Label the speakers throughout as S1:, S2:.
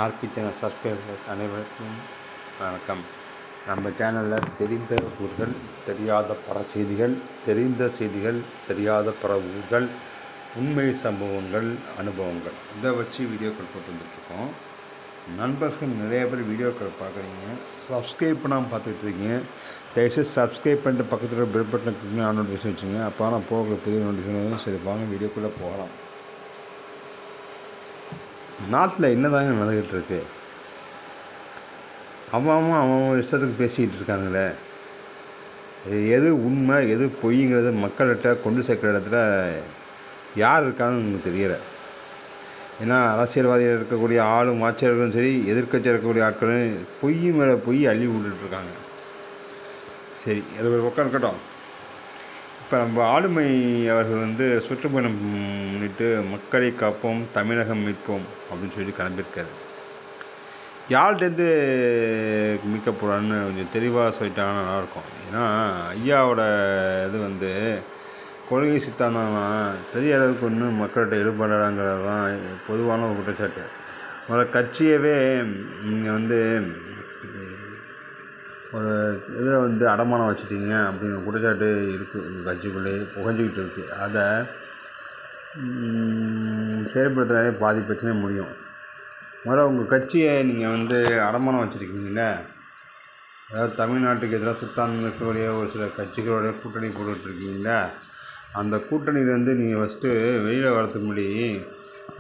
S1: RB channel subscribers அனைவருக்கும் வணக்கம். நம்ம சேனலில் தெரிந்த ஊர்கள், தெரியாத பல செய்திகள், தெரிந்த செய்திகள், தெரியாத பல ஊர்கள், உண்மை சம்பவங்கள், அனுபவங்கள் இதை வச்சு வீடியோக்கள் போட்டு வந்துட்டுருக்கோம். நண்பர்கள் நிறைய பேர் வீடியோக்கள் பார்க்குறீங்க, சப்ஸ்கிரைப் பண்ணாமல் பார்த்துட்ருக்கீங்க. தயவுசெய்து சப்ஸ்கிரைப் பண்ணிட்டு பக்கத்தில் பெல் பட்டனை கிளிக் ஆன் நோட்டிஃபிகேஷன் வச்சுங்க. அப்போ நான் போகிற புதிய நோட்டிஃபிகேஷன். சரி, வாங்க வீடியோக்குள்ளே போகலாம். நாட்டில் என்னதாங்க நடந்துக்கிட்டு இருக்கு? அவன் இஷ்டத்துக்கு பேசிக்கிட்டு இருக்காங்களே. எது உண்மை எது பொய்ங்கிறது மக்கள்கிட்ட கொண்டு சேர்க்குற இடத்துல யார் இருக்கான்னு எனக்கு தெரியலை. ஏன்னா அரசியல்வாதிகள் இருக்கக்கூடிய ஆளும் ஆட்சியர்களும் சரி, எதிர்க்கட்சியாக இருக்கக்கூடிய ஆட்களும் பொய் மேலே பொய் அள்ளி விட்டுட்ருக்காங்க. சரி, அது ஒரு பக்கம் இருக்கட்டும். இப்போ நம்ம ஆளுமை அவர்கள் சுற்றுப்பயணம் முன்னிட்டு மக்களை காப்போம், தமிழகம் மீட்போம் அப்படின்னு சொல்லி கிளம்பியிருக்காரு. யார்கிட்டேருந்து மீட்க போகிறான்னு கொஞ்சம் தெளிவாக சொல்லிட்டாங்கன்னா நல்லாயிருக்கும். ஏன்னா ஐயாவோட இது கொள்கை சித்தாந்தம்லாம் பெரிய அளவுக்கு ஒன்றும் மக்கள்கிட்ட ஈடுபடுறாங்கிறது தான் பொதுவான ஒரு குற்றச்சாட்டு. முதல்ல கட்சியவே நீங்கள் ஒரு இதில் அடமானம் வச்சுட்டீங்க அப்படிங்கிற குற்றச்சாட்டு இருக்குது. உங்கள் கட்சிக்குள்ளே புகஞ்சிக்கிட்டு இருக்குது. அதை செயல்படுத்துகிறதே பாதி பிரச்சனை முடியும். முதல்ல உங்கள் கட்சியை நீங்கள் அடமானம் வச்சுருக்கீங்களே, அதாவது தமிழ்நாட்டுக்கு எதிராக சித்தாந்தம் இருக்கக்கூடிய ஒரு சில கட்சிகளோட கூட்டணி போட்டுட்ருக்கீங்களே, அந்த கூட்டணியிலேருந்து நீங்கள் ஃபஸ்ட்டு வெளியில் வரதுக்கு முன்னாடி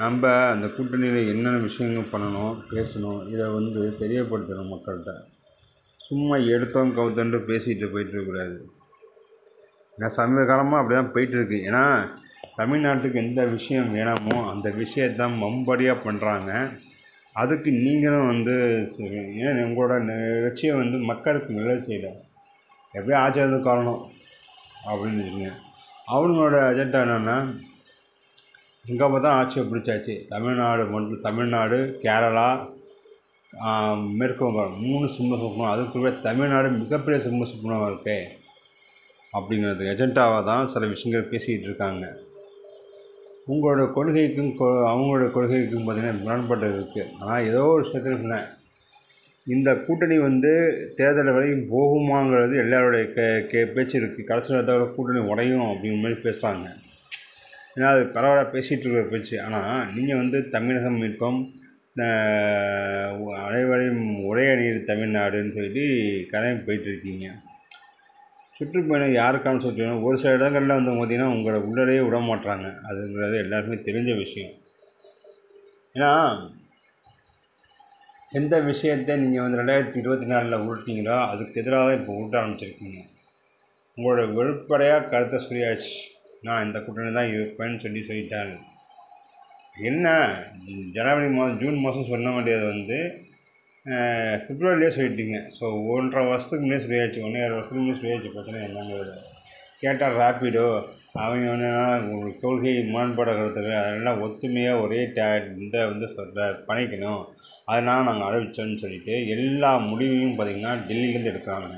S1: நம்ம அந்த கூட்டணியில் என்னென்ன விஷயங்கள் பண்ணணும், பேசணும், இதை தெரியப்படுத்தணும் மக்கள்கிட்ட. சும்மா எடுத்தோம் கவுத்தன்ட்டு பேசிகிட்டு போயிட்டுருக்கக்கூடாது. நான் சமீப காலமாக அப்படி தான் போயிட்டுருக்கு. ஏன்னா தமிழ்நாட்டுக்கு எந்த விஷயம் வேணாமோ அந்த விஷயத்தான் மம்படியாக பண்ணுறாங்க. அதுக்கு நீங்களும் ஏன் உங்களோட நிகழ்ச்சியை மக்களுக்கு நல்லது செய்யலை, எப்படியும் ஆச்சரியது காரணம் அப்படின்னு வச்சுக்கோங்க. அவங்களோட அஜெண்டா என்னென்னா, எங்கே பார்த்தா ஆட்சியை பிடிச்சாச்சு, தமிழ்நாடு, கேரளா, மேற்கு வங்காளம் 3 சிம்ம சொப்பனம், அதுக்குள்ளே தமிழ்நாடு மிகப்பெரிய சிம்ம சொப்பனமாக இருக்கே அப்படிங்கிறது எஜெண்டாவாக தான் சில விஷயங்கள் பேசிக்கிட்டு இருக்காங்க. உங்களோட கொள்கைக்கும் அவங்களோட கொள்கைக்கும் பார்த்திங்கன்னா முரண்பாடு இருக்குது. ஆனால் ஏதோ ஒரு விஷயத்தில் சொன்னேன், இந்த கூட்டணி தேர்தல் வரைக்கும் போகுமாங்கிறது எல்லாருடைய பேச்சு இருக்குது. கடைசி நேரத்தோட கூட்டணி உடையும் அப்படிங்கிற மாதிரி பேசுகிறாங்க. ஏன்னா அது பரவாயில்ல பேசிகிட்டு இருக்கிற பேச்சு. ஆனால் நீங்கள் தமிழகம் மீட்போம், அனைவரையும் ஒரே அணியில் தமிழ்நாடுன்னு சொல்லி கதையும் போயிட்டுருக்கீங்க. சுற்றுப்பயணம் யாருக்கான சுற்றுப்பயணம்? ஒரு சில இடங்களில் பார்த்திங்கன்னா உங்களை உள்ளே விட மாட்டாங்க. அதுங்கிறது எல்லாருக்குமே தெரிஞ்ச விஷயம். ஏன்னா எந்த விஷயத்தை நீங்கள் 2024 உருட்டிங்களோ அதுக்கு எதிராக தான் இப்போ உருட்ட ஆரம்பிச்சிருக்கீங்க. உங்களோட வெளிப்படையாக கருத்தை சொல்லியாச்சு, நான் இந்த கூட்டணி தான் இருப்பேன்னு சொல்லிட்டாங்க. என்ன ஜனவரி மாதம் ஜூன் மாதம் சொன்ன வேண்டியது பிப்ரவரியிலே சொல்லிட்டீங்க. ஸோ 1.5 வருஷத்துக்கு முன்னே சொல்லியாச்சு, 1.5 வருஷத்துக்கு முன்னே சொல்லியாச்சு. பிரச்சனை என்னங்கிறது கேட்டால் ராப்பிடோ அவங்க ஒரு கொள்கை முரண்பாடு கருத்துக்கள் அதெல்லாம் ஒத்துமையாக ஒரே பண்ணிக்கணும், அதனால் நாங்கள் அறிவிச்சோன்னு சொல்லிட்டு எல்லா முடிவையும் பார்த்திங்கன்னா டெல்லியிலேருந்து எடுக்கிறாங்க.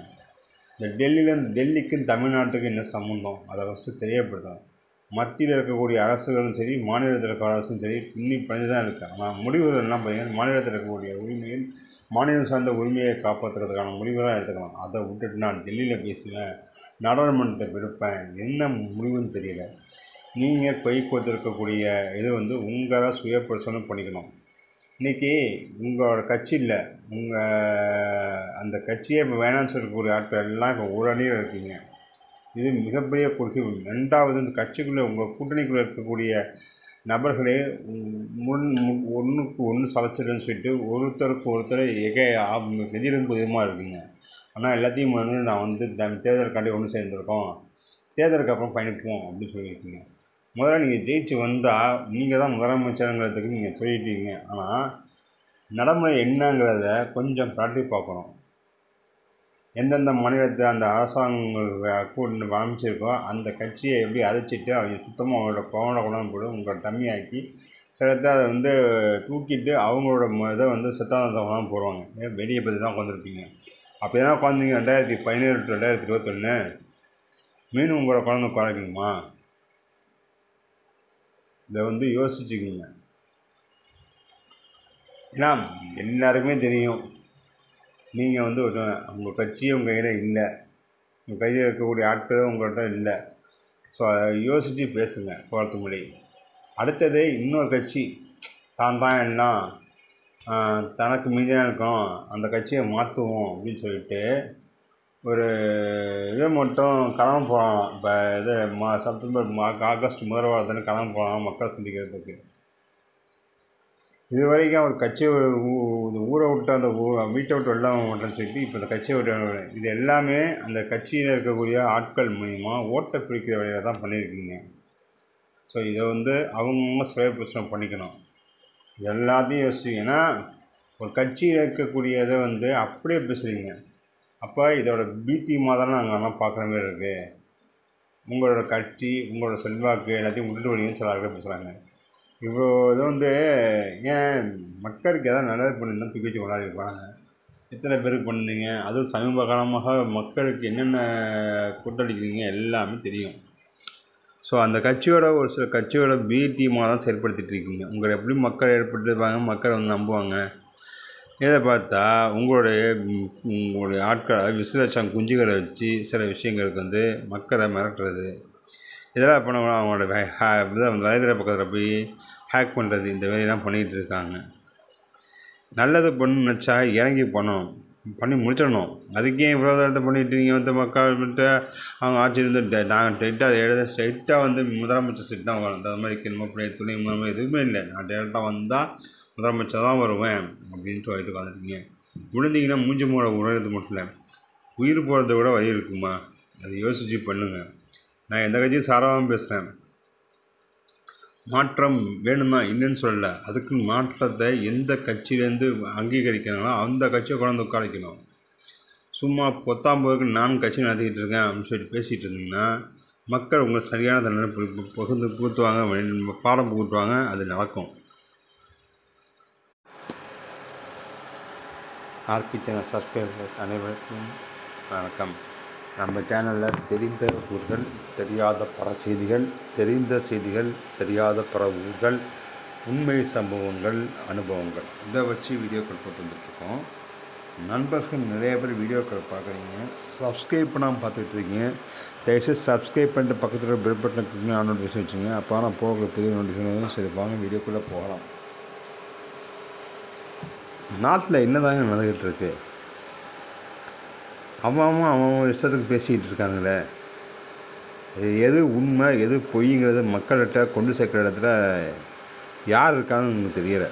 S1: இந்த டெல்லிக்கும் தமிழ்நாட்டுக்கும் என்ன சம்மந்தம், அதை ஃபஸ்ட்டு தெரியப்படுத்தணும். மத்தியில் இருக்கக்கூடிய அரசுகளும் சரி, மாநிலத்தில் இருக்கிற அரசும் சரி பின்னி பிணைஞ்சு தான் இருக்குது. ஆனால் முடிவுகள் எல்லாம் பார்த்திங்கன்னா மாநிலத்தில் இருக்கக்கூடிய உரிமையில் மாநிலம் சார்ந்த உரிமையை காப்பாற்றுறதுக்கான முடிவுகளாக எடுத்துக்கலாம். அதை விட்டுட்டு நான் டெல்லியில் பேசுவேன், நாடாளுமன்றத்தை விடுப்பேன், என்ன முடிவுன்னு தெரியல. நீங்கள் கை கொடுத்துருக்கக்கூடிய இது உங்களை சுயபரிசோதனை பண்ணிக்கணும். இன்றைக்கி உங்களோட கட்சியில் அந்த கட்சியை இப்போ வேணான்னு சொல்லக்கூடிய ஆட்கள் எல்லாம் இப்போ ஒரு அணியில் இருக்கீங்க. இது மிகப்பெரிய கொள்கை. 2வது இந்த கட்சிக்குள்ளே உங்கள் கூட்டணிக்குள்ளே இருக்கக்கூடிய நபர்களே ஒன்றுக்கு ஒன்று சலைச்சிடுன்னு சொல்லிட்டு ஒருத்தருக்கு ஒருத்தர் எதிர்ப்பு விதமாக இருக்குங்க. ஆனால் எல்லாத்தையும் நான் தேர்தலுக்காண்டி ஒன்று சேர்ந்துருக்கோம், தேர்தலுக்கு அப்புறம் பயணிப்போம் அப்படின்னு சொல்லியிருக்கீங்க. முதல்ல நீங்கள் ஜெயிச்சு வந்தால் நீங்கள் தான் முதலமைச்சருங்கிறதுக்கு நீங்கள் சொல்லிட்டீங்க. ஆனால் நடைமுறை என்னங்கிறத கொஞ்சம் காட்டி பார்க்கணும். எந்தெந்த மாநிலத்தை அந்த அரசாங்கங்கள் அமைச்சிருக்கோ அந்த கட்சியை எப்படி அழைச்சிட்டு அவங்க சுத்தமாக அவங்களோட கொண்டாந்து போட்டு உங்களை டம்மியாக்கி சிலத்தை அதை தூக்கிட்டு அவங்களோட இதை சித்தாந்தத்தை கொண்டாந்து போடுவாங்க. வெளியே பற்றி தான் உட்காந்துருப்பீங்க. அப்படி தான் உட்காந்திங்க 2017 to 2021 மீண்டும் உங்களோட குழந்தை குறைக்கணுமா? இதை யோசிச்சுக்கிங்க. ஏன்னா எல்லாருக்குமே தெரியும் நீங்கள் வந்து உங்கள் கட்சியே உங்கள் கையில் இல்லை, உங்கள் கையில் இருக்கக்கூடிய ஆட்களும் உங்கள்கிட்ட இல்லை. ஸோ யோசித்து பேசுங்க போகிறதுக்கு முன்னாடி. அடுத்தது இன்னொரு கட்சி தான் எல்லாம் தனக்கு மீதியாக இருக்கும், அந்த கட்சியை மாற்றுவோம் அப்படின்னு சொல்லிட்டு ஒரு இதை மட்டும் கிளம்ப போகலாம். இப்போ இது செப்டம்பர் ஆகஸ்ட் முதல் வாரத்தில் கிளம்ப போகலாம் மக்கள் சந்திக்கிறதுக்கு. இது வரைக்கும் அவர் கட்சியை ஊரை விட்டு அந்த வீட்டை விட்டு வெளில மாட்டேன்னு சொல்லிட்டு இப்போ இந்த கட்சியை விட்டு இது எல்லாமே அந்த கட்சியில் இருக்கக்கூடிய ஆட்கள் மூலிமா ஓட்டை பிரிக்கிற வழியில் தான் பண்ணியிருக்கீங்க. ஸோ இதை வந்து அவங்க சுய பிரச்சனை பண்ணிக்கணும். எல்லாத்தையும் யோசிச்சிங்கன்னா ஒரு கட்சியில் இருக்கக்கூடியதை வந்து அப்படியே பேசுகிறீங்க. அப்போ இதோட பிடிஎம்மாக தானே நாங்கள் அதெல்லாம் பார்க்குற மாதிரி இருக்குது. உங்களோட கட்சி உங்களோட செல்வாக்கு எல்லாத்தையும் விட்டுட்டு வழியும் சில ஆட்கள் பேசுகிறாங்க. இப்போ இது வந்து ஏன் மக்களுக்கு எதாவது நல்லது பண்ணியிருந்தால் தூக்கி வச்சு கொண்டாடிருப்பாங்க. எத்தனை பேருக்கு பண்ணீங்க, அதுவும் சமீப காலமாக மக்களுக்கு என்னென்ன கூட்டளிக்கிறீங்க எல்லாமே தெரியும். ஸோ அந்த கட்சியோட ஒரு சில கட்சியோட பிடிஎம்மாக தான் செயல்படுத்திகிட்டு இருக்கீங்க. உங்களை எப்படி மக்கள் ஏற்படுத்திருப்பாங்க, மக்கள் வந்து நம்புவாங்க. இதை பார்த்தா உங்களுடைய ஆட்களை விசிலட்சம் குஞ்சுகளை வச்சு சில விஷயங்களுக்கு வந்து மக்களை மிரட்டுறது, இதெல்லாம் பண்ண அவங்களோட வலைதள பக்கத்தில் போய் ஹேக் பண்ணுறது, இந்த வேலையெல்லாம் பண்ணிகிட்டு இருக்காங்க. நல்லது பண்ணணும்னு நினச்சா இறங்கி பண்ணி முடிச்சிடணும். அதுக்கே இவ்வளோ நேரத்தை பண்ணிட்டு நீங்கள் வந்து மக்கள்கிட்ட அவங்க ஆட்சியிலேருந்து நாங்கள் ஸ்ட்ரைட்டாக வந்து முதலமைச்சர் சீட் தான் வரும். அந்த மாதிரி கிளம்பக்கூடிய துணை முதலமைச்சர் எதுவுமே இல்லை. நான் டேரெக்டாக வந்தால் முதலமைச்சர் தான் வருவேன் அப்படின்ட்டு சொல்லிட்டு உட்காந்துருக்கீங்க. விழுந்தீங்கன்னா மூஞ்சி மூட உணர்றது மட்டும் இல்லை, உயிர் போகிறத விட வழி இருக்குமா? அதை யோசித்து பண்ணுங்கள். நான் எந்த கட்சியும் சாராமல் பேசுகிறேன். மாற்றம் வேணும்னா இல்லைன்னு சொல்லலை. அதுக்கு மாற்றத்தை எந்த கட்சியிலேருந்து அங்கீகரிக்கிறாங்களோ அந்த கட்சியை கொண்டாந்து உட்காரிக்கணும். சும்மா பொத்தாம்பதுக்கு நான் கட்சி நடத்திக்கிட்டு இருக்கேன் அப்படின்னு சொல்லிட்டு பேசிகிட்டு இருந்தீங்கன்னா மக்கள் உங்களை சரியான தண்டனை பகுந்து புகுத்துவாங்க, பாடம் புகுத்துவாங்க. அது நடக்கும். ஆர்பி சேனல் சப்ஸ்கிரைபர்ஸ் அனைவருக்கும் வணக்கம். நம்ம சேனலில் தெரிந்த ஊர்கள், தெரியாத பல செய்திகள், தெரிந்த செய்திகள், தெரியாத பல ஊர்கள், உண்மை சம்பவங்கள், அனுபவங்கள், இதை வச்சு வீடியோக்கள் போட்டு வந்துட்டுருக்கோம். நண்பர்கள் நிறைய பேர் வீடியோக்கள் பார்க்குறீங்க, சப்ஸ்கிரைப் பண்ணாமல் பார்த்துட்ருக்கீங்க. தயவுசெய்து சப்ஸ்கிரைப் பண்ணிட்டு பக்கத்தில் பெல் பட்டனை கிளிக் ஆன் நோட்டிஃபிகேஷன் வச்சுங்க. அப்போ நான் போகிற பெரிய நோட்டிஃபிகேஷன் சரி வாங்க வீடியோக்குள்ளே போகலாம். நாட்டில் என்ன தாங்க நடந்துக்கிட்டு இருக்கு? அவன் இஷ்டத்துக்கு பேசிக்கிட்டு இருக்காங்களே. எது உண்மை எது பொய்ங்கிறது மக்கள்கிட்ட கொண்டு சேர்க்குற இடத்துல யார் இருக்காங்கன்னு எனக்கு தெரியலை.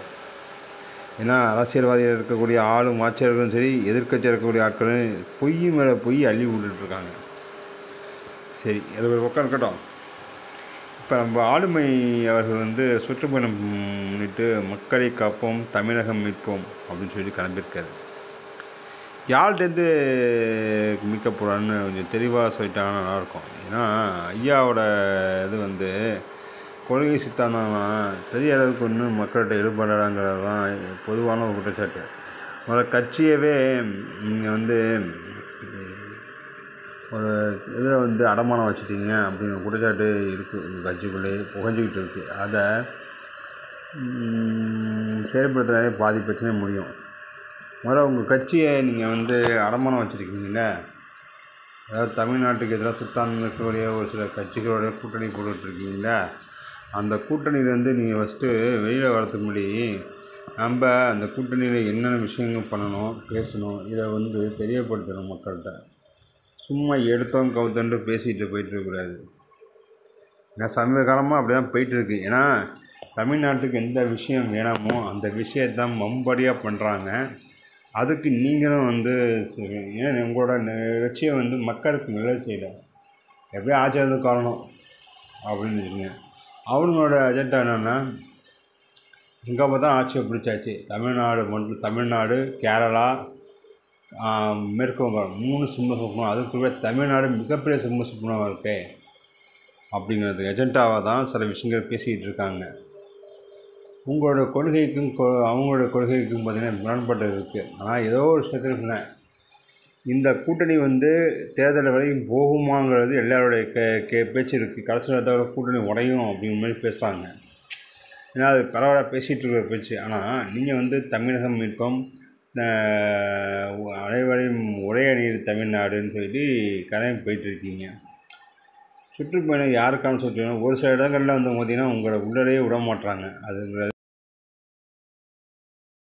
S1: ஏன்னா அரசியல்வாதிகள் இருக்கக்கூடிய ஆளும் ஆட்சியர்களும் சரி, எதிர்க்கட்சியாக இருக்கக்கூடிய ஆட்களும் பொய் மேலே பொய் அள்ளி விட்டுட்ருக்காங்க. சரி, அது ஒரு பக்கம் இருக்கட்டும். இப்போ நம்ம ஆளுமை அவர்கள் வந்து சுற்றுப்பயணம் முன்னிட்டு மக்களை காப்போம், தமிழகம் மீட்போம் அப்படின்னு சொல்லி கிளம்பியிருக்காரு. யார்கிட்டேருந்து மீட்க போகிறான்னு கொஞ்சம் தெளிவாக சொல்லிட்டாங்கன்னா நல்லாயிருக்கும். ஏன்னா ஐயாவோட இது வந்து கொள்கை சித்தாந்தம்லாம் பெரிய அளவுக்கு ஒன்றும் மக்கள்கிட்ட ஈடுபடுறாங்கிறது தான் பொதுவான ஒரு குற்றச்சாட்டு. ஒரு கட்சியவே நீங்கள் வந்து ஒரு இதில் வந்து அடமானம் வச்சுட்டீங்க அப்படிங்கிற குற்றச்சாட்டு இருக்குது. உங்கள் கட்சிக்குள்ளே புகஞ்சிக்கிட்டு இருக்குது. அதை செயல்படுத்துகிறதே பாதி பிரச்சனை முடியும். முதல்ல உங்கள் கட்சியை நீங்கள் வந்து அடமானம் வச்சுருக்கீங்கள, அதாவது தமிழ்நாட்டுக்கு எதிராக சுத்தான்னு இருக்கக்கூடிய ஒரு சில கட்சிகளோட கூட்டணி போட்டுட்ருக்கீங்கள, அந்த கூட்டணியிலேருந்து நீங்கள் ஃபஸ்ட்டு வெளியில் வரதுக்கு முன்னாடி நம்ம அந்த கூட்டணியில் என்னென்ன விஷயங்கள் பண்ணணும், பேசணும், இதை வந்து தெரியப்படுத்தணும் மக்கள்கிட்ட. சும்மா எடுத்தோம் கவுத்தன்ட்டு பேசிகிட்டு போயிட்டுருக்கக்கூடாது. ஏன்னா சமீப காலமாக அப்படி தான் போயிட்டுருக்கு. ஏன்னா தமிழ்நாட்டுக்கு எந்த விஷயம் வேணாமோ அந்த விஷயத்தான் மம்படியாக பண்ணுறாங்க. அதுக்கு நீங்களும் வந்து ஏன் உங்களோட கட்சியை வந்து மக்களுக்கு நல்லது செய்யலை, எப்படியும் ஆட்சியாளர் காரணம் அப்படின்னு வச்சுக்கோங்க. அவங்களோட அஜெண்டா என்னென்னா எங்கே பார்த்தா ஆட்சியை பிடிச்சாச்சு, தமிழ்நாடு, கேரளா, மேற்கு வங்காளம் 3 சிம்ம சொப்பனம், அதுக்குள்ளே தமிழ்நாடு மிகப்பெரிய சிம்ம சொப்பனம் இருக்கே அப்படிங்கிறது எஜெண்டாவாக தான் சில விஷயங்கள் பேசிக்கிட்டு இருக்காங்க. உங்களோட கொள்கைக்கும் அவங்களோட கொள்கைக்கும் பார்த்திங்கன்னா முரண்பாடு இருக்குது. ஆனால் ஏதோ ஒரு விஷயத்தில் இந்த கூட்டணி வந்து தேர்தல் வரைக்கும் போகுமாங்கிறது எல்லாருடைய பேச்சு இருக்குது. கடைசி நேரத்தோட கூட்டணி உடையும் அப்படிங்கிற மாதிரி பேசுகிறாங்க. ஏன்னா அது பரவலாக பேசிகிட்டு இருக்கிற பேச்சு. ஆனால் நீங்கள் வந்து தமிழகம் மீட்போம், அனைவரையும் ஒரே அணியில் தமிழ்நாடுன்னு சொல்லி கதையும் போயிட்டுருக்கீங்க. சுற்றுப்பயணம் யாருக்கான சுற்றுப்பயணம்? ஒரு சில இடங்களில் வந்து பார்த்திங்கன்னா உங்களை உள்ளரையே விட மாட்றாங்க. அதுங்கிறது